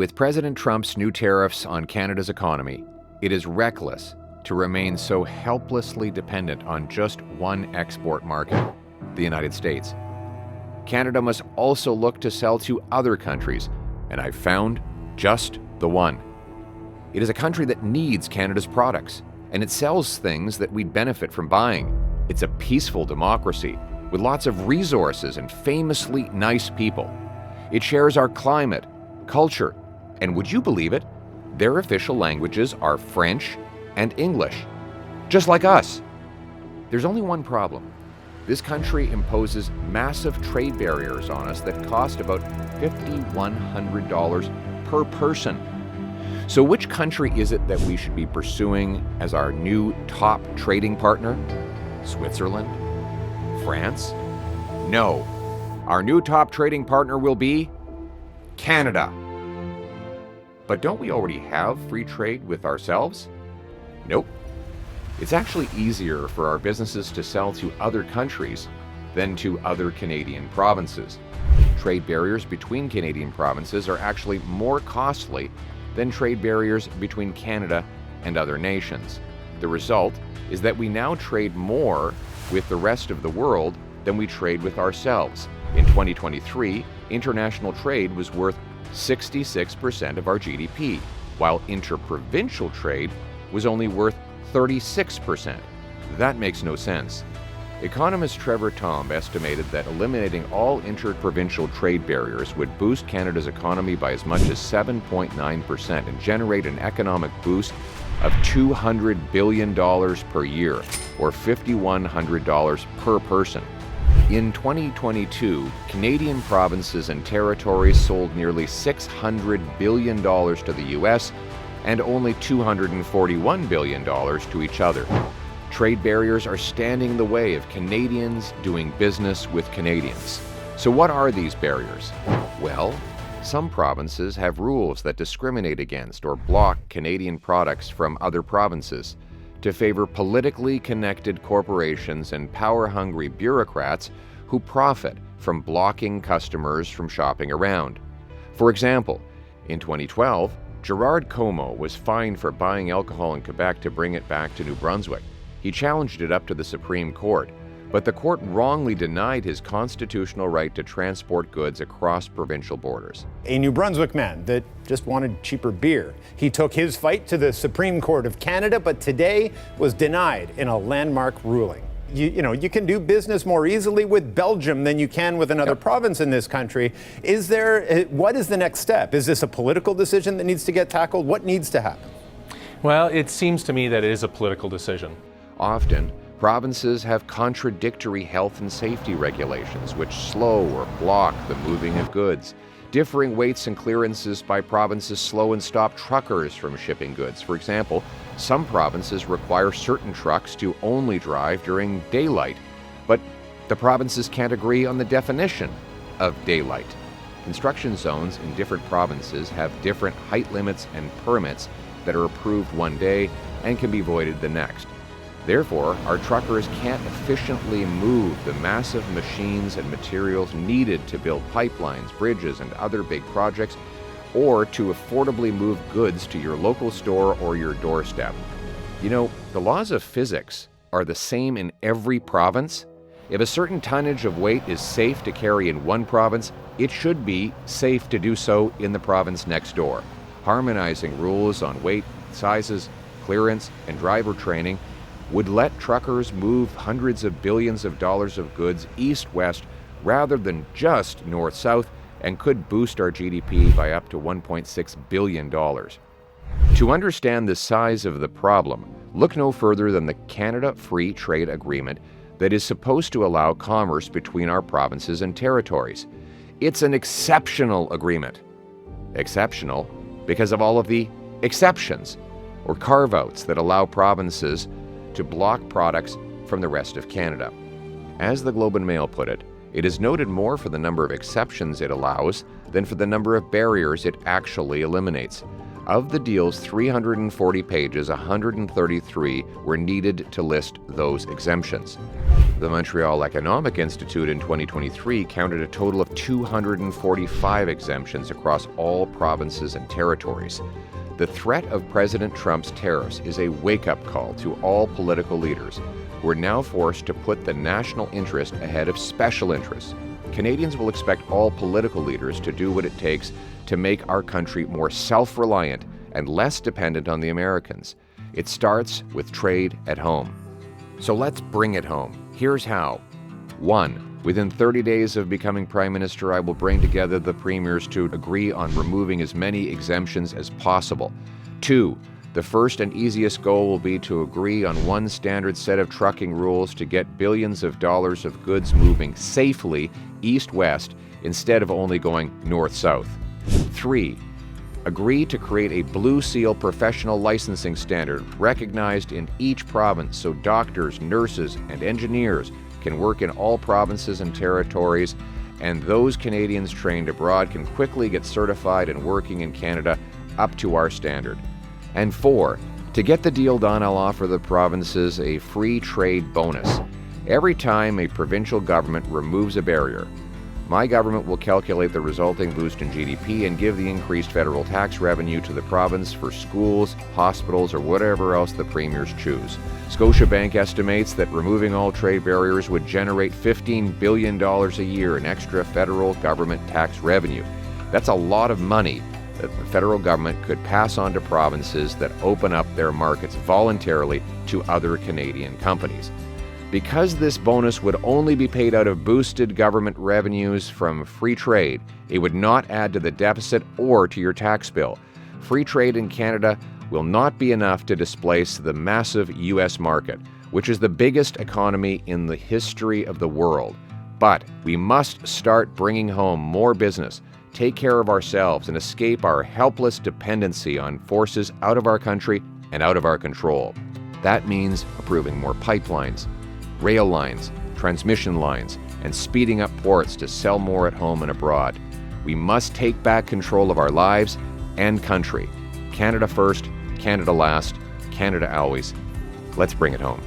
With President Trump's new tariffs on Canada's economy, it is reckless to remain so helplessly dependent on just one export market, the United States. Canada must also look to sell to other countries, and I've found just the one. It is a country that needs Canada's products, and it sells things that we'd benefit from buying. It's a peaceful democracy with lots of resources and famously nice people. It shares our climate, culture, and would you believe it? Their official languages are French and English, just like us. There's only one problem. This country imposes massive trade barriers on us that cost about $5,100 per person. So which country is it that we should be pursuing as our new top trading partner? Switzerland? France? No. Our new top trading partner will be Canada. But don't we already have free trade with ourselves? Nope. It's actually easier for our businesses to sell to other countries than to other Canadian provinces. Trade barriers between Canadian provinces are actually more costly than trade barriers between Canada and other nations. The result is that we now trade more with the rest of the world than we trade with ourselves. In 2023, international trade was worth 66% of our GDP, while interprovincial trade was only worth 36%. That makes no sense. Economist Trevor Tomb estimated that eliminating all interprovincial trade barriers would boost Canada's economy by as much as 7.9% and generate an economic boost of $200 billion per year, or $5,100 per person. In 2022, Canadian provinces and territories sold nearly $600 billion to the U.S. and only $241 billion to each other. Trade barriers are standing in the way of Canadians doing business with Canadians. So what are these barriers? Well, some provinces have rules that discriminate against or block Canadian products from other provinces to favor politically connected corporations and power-hungry bureaucrats who profit from blocking customers from shopping around. For example, in 2012, Gerard Como was fined for buying alcohol in Quebec to bring it back to New Brunswick. He challenged it up to the Supreme Court, but the court wrongly denied his constitutional right to transport goods across provincial borders. A New Brunswick man that just wanted cheaper beer. He took his fight to the Supreme Court of Canada, but today was denied in a landmark ruling. You can do business more easily with Belgium than you can with another province in this country. What is the next step? Is this a political decision that needs to get tackled? What needs to happen? Well, it seems to me that it is a political decision. Often, provinces have contradictory health and safety regulations which slow or block the moving of goods. Differing weights and clearances by provinces slow and stop truckers from shipping goods. For example, some provinces require certain trucks to only drive during daylight, but the provinces can't agree on the definition of daylight. Construction zones in different provinces have different height limits and permits that are approved one day and can be voided the next. Therefore, our truckers can't efficiently move the massive machines and materials needed to build pipelines, bridges, and other big projects, or to affordably move goods to your local store or your doorstep. You know, the laws of physics are the same in every province. If a certain tonnage of weight is safe to carry in one province, it should be safe to do so in the province next door. Harmonizing rules on weight, sizes, clearance, and driver training would let truckers move hundreds of billions of dollars of goods east-west rather than just north-south, and could boost our GDP by up to $1.6 billion. To understand the size of the problem, look no further than the Canada Free Trade Agreement that is supposed to allow commerce between our provinces and territories. It's an exceptional agreement. Exceptional because of all of the exceptions, or carve-outs that allow provinces to block products from the rest of Canada. As the Globe and Mail put it, it is noted more for the number of exceptions it allows than for the number of barriers it actually eliminates. Of the deal's 340 pages, 133 were needed to list those exemptions. The Montreal Economic Institute in 2023 counted a total of 245 exemptions across all provinces and territories. The threat of President Trump's tariffs is a wake-up call to all political leaders who are now forced to put the national interest ahead of special interests. Canadians will expect all political leaders to do what it takes to make our country more self-reliant and less dependent on the Americans. It starts with trade at home. So let's bring it home. Here's how. 1. Within 30 days of becoming Prime Minister, I will bring together the premiers to agree on removing as many exemptions as possible. 2. The first and easiest goal will be to agree on one standard set of trucking rules to get billions of dollars of goods moving safely east-west instead of only going north-south. 3. Agree to create a Blue Seal professional licensing standard recognized in each province so doctors, nurses, and engineers can work in all provinces and territories, and those Canadians trained abroad can quickly get certified and working in Canada up to our standard. And 4, to get the deal done, I'll offer the provinces a free trade bonus. Every time a provincial government removes a barrier, my government will calculate the resulting boost in GDP and give the increased federal tax revenue to the province for schools, hospitals, or whatever else the premiers choose. Scotiabank estimates that removing all trade barriers would generate $15 billion a year in extra federal government tax revenue. That's a lot of money that the federal government could pass on to provinces that open up their markets voluntarily to other Canadian companies. Because this bonus would only be paid out of boosted government revenues from free trade, it would not add to the deficit or to your tax bill. Free trade in Canada will not be enough to displace the massive U.S. market, which is the biggest economy in the history of the world. But we must start bringing home more business, take care of ourselves, and escape our helpless dependency on forces out of our country and out of our control. That means approving more pipelines, rail lines, transmission lines, and speeding up ports to sell more at home and abroad. We must take back control of our lives and country. Canada first, Canada last, Canada always. Let's bring it home.